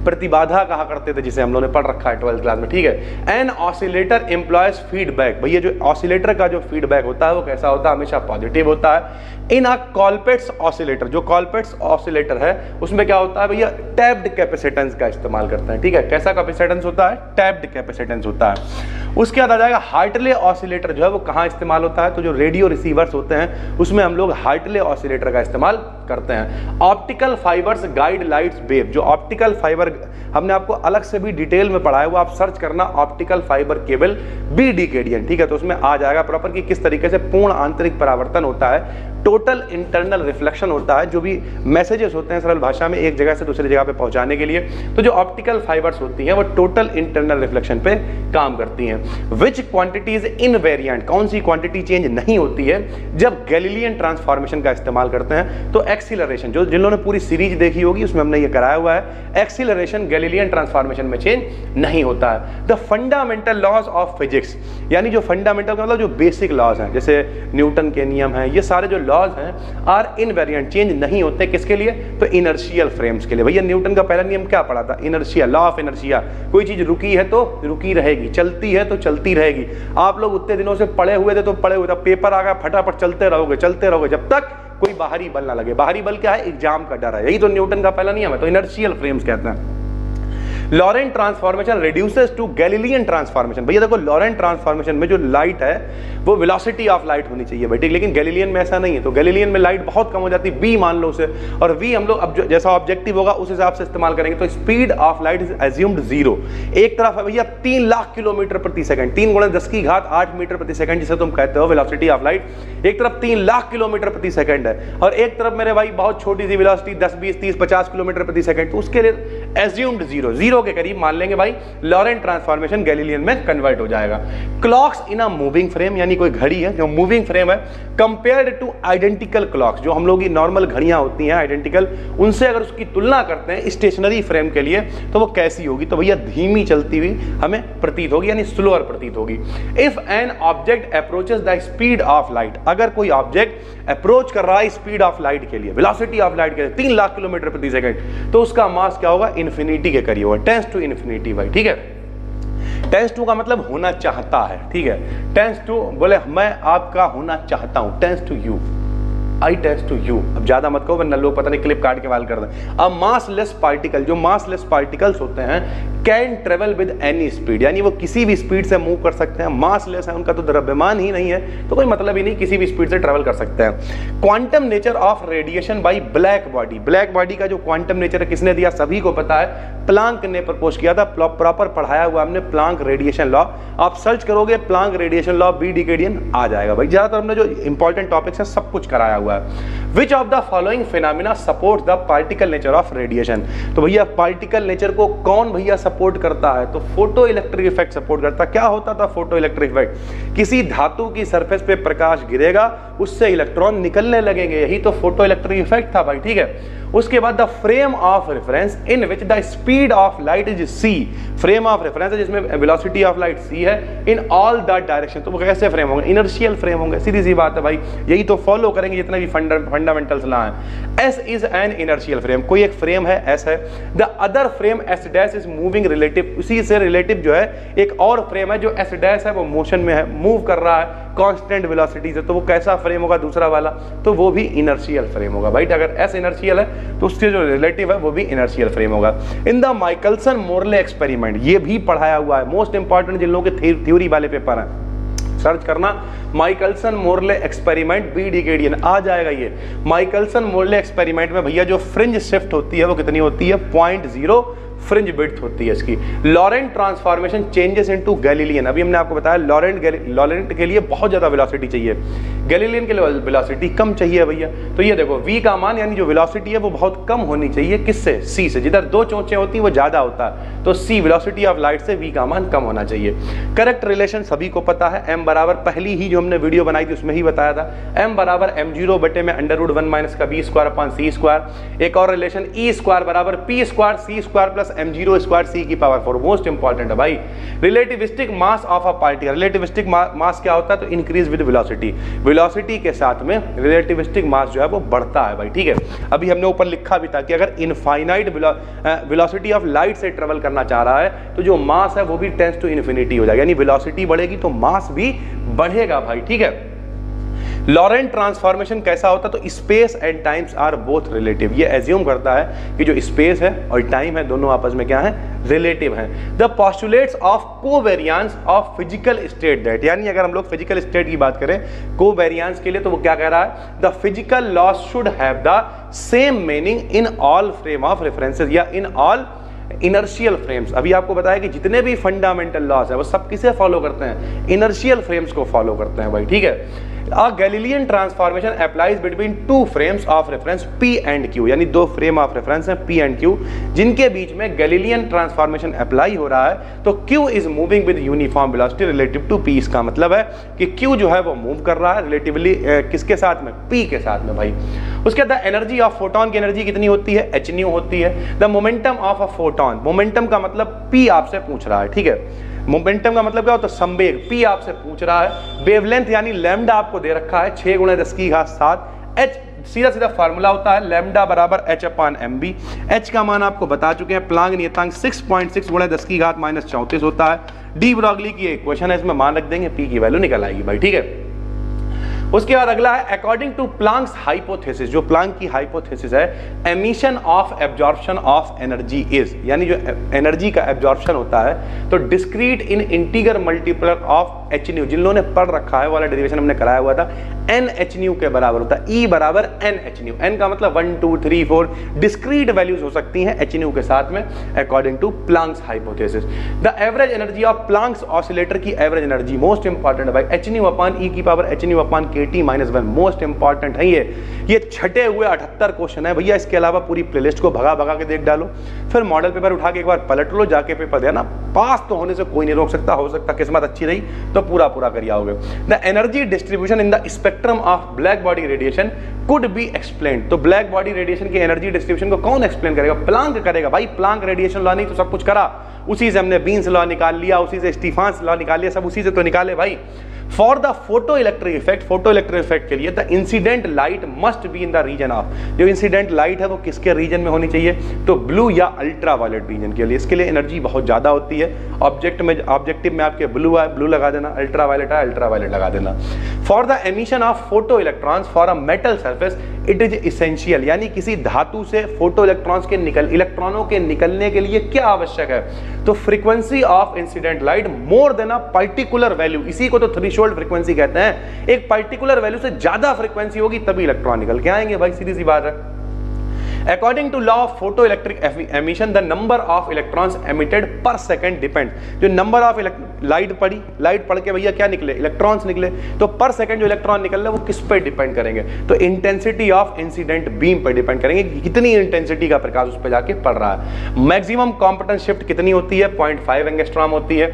प्रतिबाधा कहा करते थे जिसे हम लोगों ने पढ़ रखा है 12th क्लास में, ठीक है। एन ऑसिलेटर एम्प्लॉयज फीडबैक, भैया जो ऑसिलेटर का जो फीडबैक होता है वो कैसा होता है, हमेशा पॉजिटिव होता है। इन अ कॉलपिट्स ऑसिलेटर, जो कॉलपिट्स ऑसिलेटर है उसमें क्या होता है भैया, टैप्ड कैपेसिटेंस का इस्तेमाल करते हैं, ठीक है। कैसा कैपेसिटेंस होता है, टैप्ड कैपेसिटेंस होता है। उसके बाद आ जाएगा हार्टले ऑसिलेटर, जो है वो कहाँ इस्तेमाल होता है, तो जो रेडियो रिसीवर्स होते हैं उसमें हम लोग हार्टले ऑसिलेटर का इस्तेमाल करते हैं। Optical fibres guide lights wave, जो ऑप्टिकल फाइबर हमने आपको अलग से भी डिटेल में पढ़ा है, वो आप सर्च करना ऑप्टिकल फाइबर केबल बी डिकेडियन, ठीक है, तो उसमें आ जाएगा प्रॉपर कि किस तरीके से पूर्ण आंतरिक परावर्तन होता है, टोटल इंटरनल रिफ्लेक्शन होता है, जो भी मैसेजेस होते हैं सरल भाषा में एक जगह से दूसरी जगह पे पहुंचाने के लिए, तो जो ऑप्टिकल फाइबर्स होती हैं वो टोटल इंटरनल रिफ्लेक्शन पे काम करती हैं। विच क्वांटिटीज इनवेरिएंट, कौन सी क्वांटिटी चेंज नहीं होती है जब गैलीलियन ट्रांसफॉर्मेशन का इस्तेमाल करते हैं, तो एक्सीलरेशन, जो जिन लोगों ने पूरी सीरीज देखी होगी उसमें हमने ये कराया हुआ है, एक्सीलरेशन गैलीलियन ट्रांसफॉर्मेशन में चेंज नहीं होता है। The fundamental laws of physics, यानी जो फंडामेंटल मतलब जो बेसिक लॉज हैं जैसे न्यूटन के नियम हैं, ये सारे जो लॉज हैं आर इनवेरिएंट, चेंज नहीं होते, किसके लिए, तो इनर्शियल फ्रेम्स के लिए। भैया न्यूटन का पहला नियम क्या पढ़ा था, इनर्शिया, लॉ ऑफ इनर्शिया, कोई चीज रुकी है तो रुकी रहेगी, चलती है तो चलती रहेगी। आप लोग उतने दिनों से पढ़े हुए थे तो पढ़े हुए थे, पेपर आ गया फटाफट चलते रहोगे जब तक कोई बाहरी बल ना लगे। बाहरी बल क्या है, एग्जाम का डर है, यही तो न्यूटन का पहला नियम है, तो इनर्शियल फ्रेम्स कहते हैं। Lorentz transformation reduces to Galilean transformation, भैया देखो लॉरेंट ट्रांसफॉर्मेशन में जो लाइट है वो वेलोसिटी ऑफ लाइट होनी चाहिए बेटी, लेकिन गैलीलियन में ऐसा नहीं है, तो गैलीलियन में लाइट बहुत कम हो जाती है, बी मान लो उसे, और वी हम लोग अब जैसा ऑब्जेक्टिव होगा उस हिसाब से इस्तेमाल करेंगे, तो speed of light is assumed 0। एक तरफ है भैया 3 लाख किलोमीटर प्रति सेकंड, 3 × 10⁸ मीटर प्रति सेकंड जिसे तुम कहते हो वेलोसिटी ऑफ लाइट, एक तरफ 3 लाख किलोमीटर प्रति सेकंड है, और एक तरफ मेरे भाई बहुत छोटी सी वेलोसिटी 10, 20, 30, 50 किलोमीटर प्रति सेकंड, तो उसके लिए एज्यूम्ड 0 के करीब मान लेंगे भाई, लॉरेंट ट्रांसफॉर्मेशन गैलीलियन में कन्वर्ट हो जाएगा। Clocks in a moving frame, यानी कोई घड़ी है जो मूविंग फ्रेम है, कंपेयर्ड टू आइडेंटिकल क्लॉक्स, जो हम लोग की नॉर्मल घड़ियां होती हैं आइडेंटिकल, उनसे अगर उसकी तुलना करते हैं स्टेशनरी फ्रेम के लिए तो वो कैसी होगी, तो भैया धीमी चलती हुई हमें प्रतीत होगी, यानी स्लोअर प्रतीत होगी। If an object approaches the speed of light, अगर कोई ऑब्जेक्ट अप्रोच कर रहा है स्पीड ऑफ लाइट के लिए, वेलोसिटी ऑफ लाइट के लिए 3 लाख किलोमीटर प्रति सेकंड, तो उसका मास क्या होगा, इन्फिनिटी के करीब होगा, टेंड्स टू इन्फिनिटी भाई, ठीक है। टेंस टू का मतलब होना चाहता है, ठीक है। टेंस टू बोले मैं आपका होना चाहता हूं, tense to you, I tense to you. अब ज्यादा मत कहो वरना लोग पता नहीं क्लिप काट के वाल कर दें। अब मासलेस पार्टिकल, जो मासलेस पार्टिकल्स होते हैं can travel with any speed, यानी वो किसी भी स्पीड से मूव कर सकते हैं। मासलेस है, उनका तो द्रव्यमान ही नहीं है, तो कोई मतलब ही नहीं, किसी भी स्पीड से ट्रेवल कर सकते हैं। Quantum nature of radiation by black body, black body का जो क्वांटम नेचर है किसने दिया, सभी को पता है, प्लांक ने प्रपोज किया था, प्रॉपर पढ़ाया हुआ हमने प्लांक रेडिएशन लॉ। आप सर्च करोगे प्लांक रेडिएशन लॉ बी डिकेडियन आ जाएगा भाई। ज्यादातर हमने जो इंपॉर्टेंट टॉपिक्स है सब कुछ कराया हुआ है। Which of the following phenomena support the particle nature of radiation, तो भैया पार्टिकल नेचर को कौन भैया सपोर्ट करता है, तो फोटो इलेक्ट्रिक इफेक्ट सपोर्ट करता है। क्या होता था फोटो इलेक्ट्रिक इफेक्ट, किसी धातु की सरफेस पे प्रकाश गिरेगा उससे इलेक्ट्रॉन निकलने लगेंगे, यही तो फोटो इलेक्ट्रिक इफेक्ट था भाई, ठीक है। उसके बाद the frame of reference in which the speed of light is c, frame of reference है जिसमें वेलोसिटी ऑफ लाइट सी है इन ऑल द डायरेक्शन, तो वो कैसे फ्रेम होंगे, इनर्शियल फ्रेम होंगे, सीधी सी बात है भाई, यही तो फॉलो करेंगे जितने भी फंडामेंटल्स ला है। S is an inertial frame, कोई एक फ्रेम है एस है। The other frame S dash is moving relative, उसी से रिलेटिव जो है एक और फ्रेम है जो एस डैश है वो मोशन में है, मूव कर रहा है कांस्टेंट वेलोसिटी से, तो वो कैसा फ्रेम होगा दूसरा वाला, तो वो भी इनर्शियल फ्रेम होगा भाई। अगर एस इनर्शियल है तो उसके जो रिलेटिव है वो भी इनर्शियल फ्रेम होगा। In the Michelson Morley experiment, ये भी पढ़ाया हुआ है, मोस्ट इंपॉर्टेंट जिन लोगों के थ्योरी वाले पेपर हैं सर्च करना, माइकलसन मोरले एक्सपेरिमेंट बी डिकेडियन आ जाएगा। ये माइकलसन मोरले एक्सपेरिमेंट में भैया जो फ्रिंज शिफ्ट होती है वो कितनी होती है, 0.0 फ्रिंज विड्थ होती है इसकी। Laurent transformation changes into Galilean, अभी हमने आपको बताया लॉरेंट के लिए बहुत ज्यादा वेलोसिटी चाहिए, गैलीलियन के लिए वेलोसिटी कम चाहिए भैया। तो ये देखो v का मान यानी जो वेलोसिटी है वो बहुत कम होनी चाहिए, किससे, c से, जिधर दो चोंचें होती हैं वो ज्यादा होता है, तो c वेलोसिटी ऑफ लाइट से v का मान कम होना चाहिए। करेक्ट रिलेशन सभी को पता है, m बराबर, पहली ही जो हमने वीडियो बनाई थी उसमें ही बताया था, m बराबर m0 बटे में √1 माइनस का b square upon c square. एक और रिलेशन e स्क्वायर बराबर p square c square plus m0 square c की पावर 4, मोस्ट इंपॉर्टेंट है भाई। Relativistic mass of a particle, relativistic mass क्या होता है, तो इंक्रीज विद वेलोसिटी, वेलोसिटी के साथ में रिलेटिविस्टिक मास जो है वो बढ़ता है भाई, ठीक है। अभी हमने ऊपर लिखा भी था कि अगर इनफाइनाइट वेलोसिटी ऑफ लाइट से ट्रेवल करना चाह रहा है तो जो मास है वो भी टेंड्स टू इन्फिनिटी हो जाएगा, यानी वेलोसिटी बढ़ेगी तो मास भी बढ़ेगा भाई, ठीक है। लॉरेंट ट्रांसफॉर्मेशन कैसा होता है, तो space and times are both relative, ये एज्यूम करता है कि जो स्पेस है और टाइम है दोनों आपस में क्या है, रिलेटिव हैं। The postulates of covariance of physical state that, यानी अगर हम लोग फिजिकल स्टेट की बात करें कोवेरियंस के लिए तो वो क्या कह रहा है, the physical loss should have the same meaning in all frame of references या इन ऑल इनर्शियल फ्रेम्स। अभी आपको बताया कि जितने भी फंडामेंटल लॉस है वो सब किसे फॉलो करते हैं, इनर्शियल फ्रेम्स को फॉलो करते हैं भाई, ठीक है। A Galilean transformation applies between two frames of reference P and Q, यानी दो फ्रेम ऑफ रेफरेंस हैं P and Q जिनके बीच में Galilean ट्रांसफॉर्मेशन अप्लाई हो रहा है, तो Q is moving with uniform velocity relative to P। इसका मतलब है कि Q जो है वो मूव कर रहा है रिलेटिवली किसके साथ में, P के साथ में भाई। उसके बाद एनर्जी ऑफ फोटोन की एनर्जी कितनी होती है, h nu होती है। The momentum of a photon, momentum का मतलब P आपसे पूछ रहा है, ठीक है। मोमेंटम का मतलब क्या होता है, संवेग, P आपसे पूछ रहा है। वेवलेंथ यानी लैम्डा आपको दे रखा है 6 × 10⁷, h सीधा फार्मूला होता है लैम्डा बराबर h/mb। h का मान आपको बता चुके हैं, प्लांक नियतांक 6.6 × 10⁻⁻34 होता है। डी ब्रॉगली की इक्वेशन है, इसमें मान रख देंगे, P की वैल्यू निकल आएगी भाई, ठीक है। उसके बाद अगला है अकॉर्डिंग टू प्लांक्स हाइपोथेसिस, जो प्लांक की हाइपोथेसिस है, emission of absorption of energy is, यानी जो एनर्जी का एब्जॉर्प्शन होता है तो discrete in integer multiple of h nu, जिन लोगों ने पढ़ रखा है वाला डेरिवेशन हमने कराया हुआ था, n h nu के बराबर होता है, E बराबर n h nu, n का मतलब 1 2 3 4 डिस्क्रीट वैल्यूज हो सकती हैं h nu के साथ में according to Planck's hypothesis. The average energy of Planck's oscillator की एवरेज एनर्जी मोस्ट इंपॉर्टेंट है भाई, h nu अपॉन E की power h nu upon KT - 1, most important है ये छठे हुए 78 क्वेश्चन है भैया। इसके अलावा पूरी प्लेलिस्ट को भगा के देख डालो, फिर मॉडल पेपर उठा के एक बार पलट लो, जाके पेपर देना, पास तो होने से कोई नहीं रोक सकता, हो सकता किस्मत अच्छी रही तो पूरा कर आओगे। The energy distribution in the spectrum of black body radiation could be explained, तो ब्लैक बॉडी रेडिएशन की एनर्जी डिस्ट्रीब्यूशन को कौन एक्सप्लेन करेगा, प्लांक करेगा भाई। प्लांक रेडिएशन लॉ नहीं तो सब कुछ करा, उसी से हमने बीन्स लॉ निकाल लिया, उसी से स्टीफांस लॉ निकाल लिया, सब उसी से तो निकाले भाई। For the photoelectric effect के लिए the incident light must be in the region of, जो इंसिडेंट लाइट है वो किसके रीजन में होनी चाहिए, तो ब्लू या अल्ट्रा वायलेट रीजन के लिए। इसके लिए एनर्जी बहुत ज्यादा होती है। ऑब्जेक्टिव में आपके ब्लू है, ब्लू लगा देना, अल्ट्रा वायलेट है, अल्ट्रा वायलेट लगा देना। For the emission of photo electrons for a metal surface it is essential, यानी किसी धातु से फोटो इलेक्ट्रॉनों के निकलने के लिए क्या आवश्यक है, तो frequency of incident light more than a particular value, इसी को तो थ्रेशोल्ड फ्रीक्वेंसी कहते हैं। एक पर्टिकुलर वैल्यू से ज्यादा फ्रीक्वेंसी होगी तभी इलेक्ट्रॉन निकल के आएंगे भाई, सीधी सी बात है। According to law of photoelectric emission, the number of electrons emitted per second depends, जो नंबर ऑफ लाइट पढ़ के भैया क्या निकले, इलेक्ट्रॉन्स निकले, तो पर सेकंड जो इलेक्ट्रॉन निकल रहे वो किस पे डिपेंड करेंगे, तो इंटेंसिटी ऑफ इंसिडेंट बीम पर डिपेंड करेंगे, कितनी इंटेंसिटी का प्रकाश उस पर जाके पड़ रहा है। मैक्सिमम कॉम्पिटेंस शिफ्ट कितनी होती है, 0.5 एंगस्ट्रॉम होती है।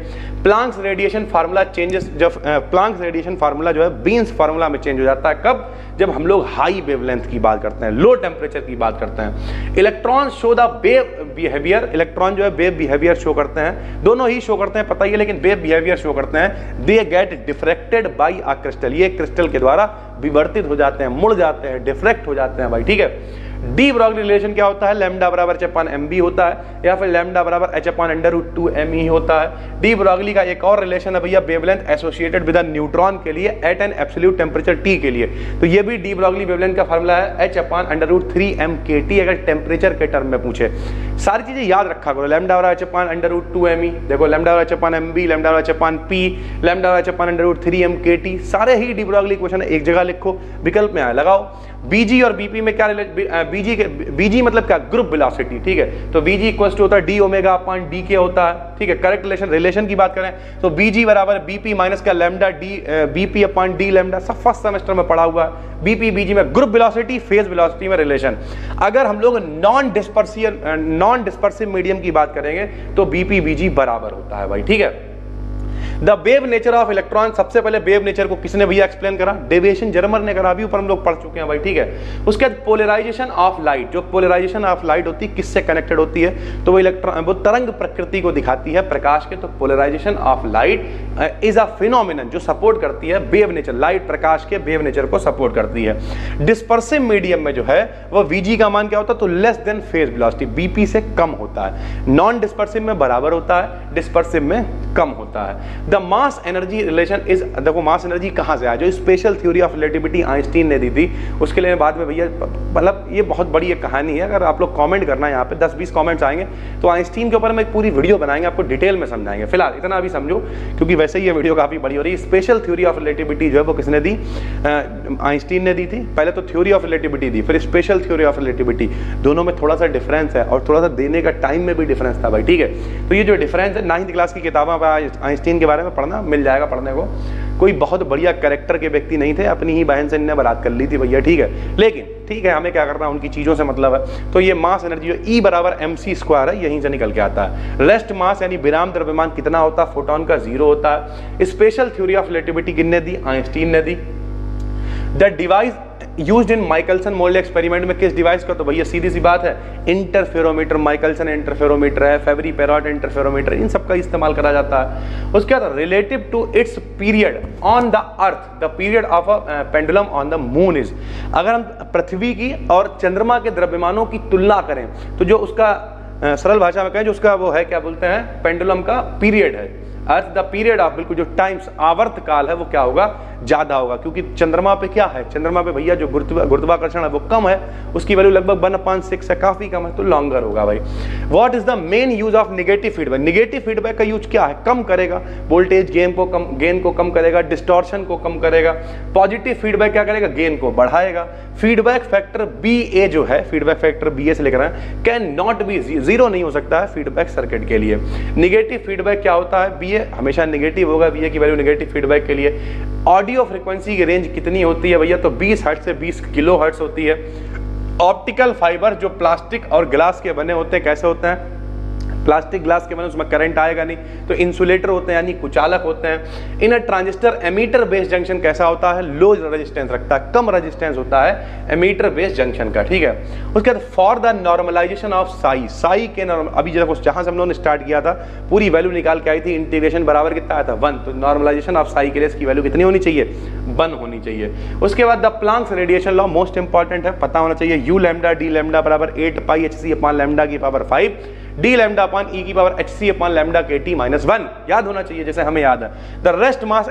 प्लांक्स रेडिएशन फार्मूला चेंजेस, जब प्लांक्स रेडिएशन फार्मूला जो है बीन्स फार्मूला में चेंज हो जाता है, कब, जब हम लोग हाई वेवलेंथ की बात करते हैं, लो टेम्परेचर की बात करते हैं। Electron show the wave behaviour, electron जो है वेव बिहेवियर शो करते हैं, दोनों ही शो करते हैं पता ही है, लेकिन वेव बिहेवियर शो करते हैं। They get diffracted by a crystal, ये क्रिस्टल के द्वारा विवर्तित हो जाते हैं, मुड़ जाते हैं, डिफ्रेक्ट हो जाते हैं भाई, ठीक है। डी ब्रॉगली रिलेशन क्या होता है, लैम्डा बराबर h/mb होता है, या फिर लैम्डा बराबर h/√2m होता है। डी ब्रॉगली का एक और रिलेशन है भैया, wavelength associated with a neutron के लिए at an absolute temperature T के लिए, तो ये भी डी ब्रॉगली वेवलेंथ का फार्मूला है h/√3m/kT, अगर टेम्परेचर के टर्म में पूछे। सारी चीजें याद रखा करो, लैम्डा बराबर h/√2me, देखो लैम्डा बराबर h/mb, लैम्डा बराबर h/p, लैम्डा बराबर h/√3m/kT, सारे ही डी ब्रॉगली क्वेश्चन एक जगह लिखो, विकल्प में आए लगाओ। बीजी और बीपी में क्या बीजी मतलब क्या, ग्रुप वेलोसिटी, ठीक है, तो बीजी इक्वल टू होता है डी ओमेगा अपॉन डी के होता है, ठीक है। करेक्ट रिलेशन की बात करें तो बीजी बराबर बीपी माइनस का lambda D BP upon D lambda, सब फर्स्ट सेमेस्टर में पढ़ा हुआ है। बीपी बीजी में ग्रुप वेलोसिटी, फेज वेलोसिटी में रिलेशन। अगर हम लोग नॉन डिस्पर्सिव मीडियम की बात करेंगे तो बीपी बीजी बराबर होता है भाई, ठीक है। The wave nature of electron, सबसे पहले वेव नेचर को किसने भैया एक्सप्लेन करा, डेविएशन जर्मर ने करा, अभी ऊपर हम लोग पढ़ चुके हैं भाई, ठीक है। उसके बाद पोलराइजेशन ऑफ लाइट, जो पोलराइजेशन ऑफ लाइट होती है किससे कनेक्टेड होती है, तो वो इलेक्ट्रॉन, वो तरंग प्रकृति को दिखाती है प्रकाश के, तो polarization of light is a phenomenon जो सपोर्ट करती है वेव नेचर, लाइट प्रकाश के वेव नेचर को सपोर्ट करती है। डिस्पर्सिव मीडियम में जो है वो वीजी का मान क्या होता है, तो less than phase velocity, BP से कम होता है। नॉन डिस्पर्सिव में बराबर होता है, डिस्पर्सिव में कम होता है। The mass energy relation is, देखो मास एनर्जी कहां से आया, जो special theory of relativity Einstein ने दी थी, उसके लिए बाद में भैया, मतलब ये बहुत बड़ी एक कहानी है, अगर आप लोग कमेंट करना है यहाँ पे 10-20 कमेंट्स आएंगे तो आइंस्टीन के ऊपर में एक पूरी वीडियो बनाएंगे, आपको डिटेल में समझाएंगे। फिलहाल इतना अभी समझो, क्योंकि वैसे ही ये वीडियो काफी बड़ी हो रही है। स्पेशल थ्योरी ऑफ रिलेटिविटी जो है वो किसने दी, आइंस्टीन ने दी थी। पहले तो थ्योरी ऑफ रिलेटिविटी दी, फिर स्पेशल थ्योरी ऑफ रिलेटिविटी, दोनों में थोड़ा सा डिफरेंस है और थोड़ा सा देने का टाइम में भी डिफरेंस था भाई, ठीक है। तो ये जो डिफरेंस है 9th क्लास की किताबों पर आइंस्टीन के बारे में पढ़ना मिल जाएगा पढ़ने को। कोई बहुत बढ़िया कैरेक्टर के व्यक्ति नहीं थे, अपनी ही बहन से इन्हें बारात कर ली थी भैया, ठीक है। लेकिन ठीक है, हमें क्या करना है, उनकी चीजों से मतलब है। तो ये मास एनर्जी जो E बराबर mc² है, यहीं से निकल के आता है। रेस्ट मास यानी विराम द्रव्यमान कितना होता है, फोटोन का 0 होता है। स्पेशल थ्योरी ऑफ रिलेटिविटी किसने दी, आइंस्टीन ने दी। The device used in Michelson Morley experiment में किस डिवाइस का, तो भैया सीधी सी बात है इंटरफेरोमीटर, माइकलसन इंटरफेरोमीटर है, फेबरी पेरॉट इंटरफेरोमीटर, इन सब का इस्तेमाल करा जाता है। उसके बाद relative to its period on the earth, the period of a pendulum on the moon is, अगर हम पृथ्वी की और चंद्रमा के द्रव्यमानों की तुलना करें तो जो उसका सरल भाषा में कहें, जो उसका वो है क्या बोलते हैं, पेंडुलम का पीरियड है, अर्थ द पीरियड ऑफ, बिल्कुल जो टाइम्स आवर्त काल है वो क्या होगा, ज्यादा होगा, क्योंकि चंद्रमा पे क्या है, चंद्रमा पे भैया जो गुरुत्वाकर्षण है वो कम है, उसकी वैल्यू लगभग 1/6 है, काफी कम है, तो लॉन्गर होगा भाई। What is the main use of negative feedback, negative feedback का यूज क्या है, कम करेगा वोल्टेज गेन को कम करेगा, डिस्टॉर्शन को कम करेगा। पॉजिटिव फीडबैक क्या करेगा, गेन को बढ़ाएगा। फीडबैक फैक्टर BA जो है, फीडबैक फैक्टर BA से लेकर आए, कैन नॉट बी, 0 नहीं हो सकता है फीडबैक सर्किट के लिए। नेगेटिव फीडबैक क्या होता है, BA हमेशा नेगेटिव होगा, BA की वैल्यू नेगेटिव फीडबैक के लिए। ऑडियो फ्रीक्वेंसी की रेंज कितनी होती है भैया, तो 20 हर्ट्ज से 20 किलो हर्ट्ज होती है। ऑप्टिकल फाइबर जो प्लास्टिक और ग्लास के बने होते हैं कैसे होते हैं, प्लास्टिक ग्लास के बने, उसमें करंट आएगा नहीं, तो इंसुलेटर होते हैं यानी कुचालक होते हैं। इन ट्रांजिस्टर एमीटर बेस्ड जंक्शन कैसा होता है, लो रेजिस्टेंस रखता है, कम रेजिस्टेंस होता है एमीटर बेस्ड जंक्शन का, ठीक है। उसके बाद for the normalization of psi के अभी जहां से हम लोगों ने स्टार्ट किया था पूरी वैल्यू निकाल के आई थी, इंटीग्रेशन बराबर कितना आया था 1, तो नॉर्मलाइजेशन ऑफ साई के लिए इसकी वैल्यू कितनी होनी चाहिए, 1 होनी चाहिए। उसके बाद the Planck's radiation law most important है, पता होना चाहिए, यू लैम्डा डी लैम्डा बराबर 8 pi h c upon lambda की power 5 d lambda upon e की power h c upon lambda k T minus 1, याद होना चाहिए जैसे हमें याद है। द रेस्ट मास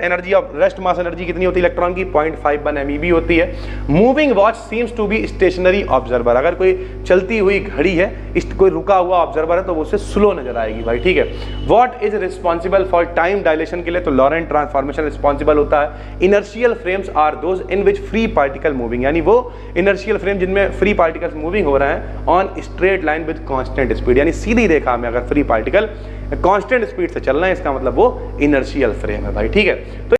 एनर्जी कितनी होती है इलेक्ट्रॉन की, 0.51 MeV होती है। Moving watch seems to be stationary observer, अगर कोई चलती हुई घड़ी है, कोई रुका हुआ ऑब्जर्वर है तो वो उससे स्लो नजर आएगी भाई, ठीक है। What is responsible for time dilation के लिए, तो लॉरेंट ट्रांसफॉर्मेशन रिस्पॉन्सिबल होता है। Inertial frames are those in which free particle moving, यानी वो इनर्शियल फ्रेम जिनमें फ्री पार्टिकल्स मूविंग हो रहे हैं on straight line with constant speed, यानी सीधी रेखा में अगर फ्री पार्टिकल कांस्टेंट स्पीड से चल रहे हैं इसका मतलब वो इनर्शियल फ्रेम है भाई, ठीक है। तो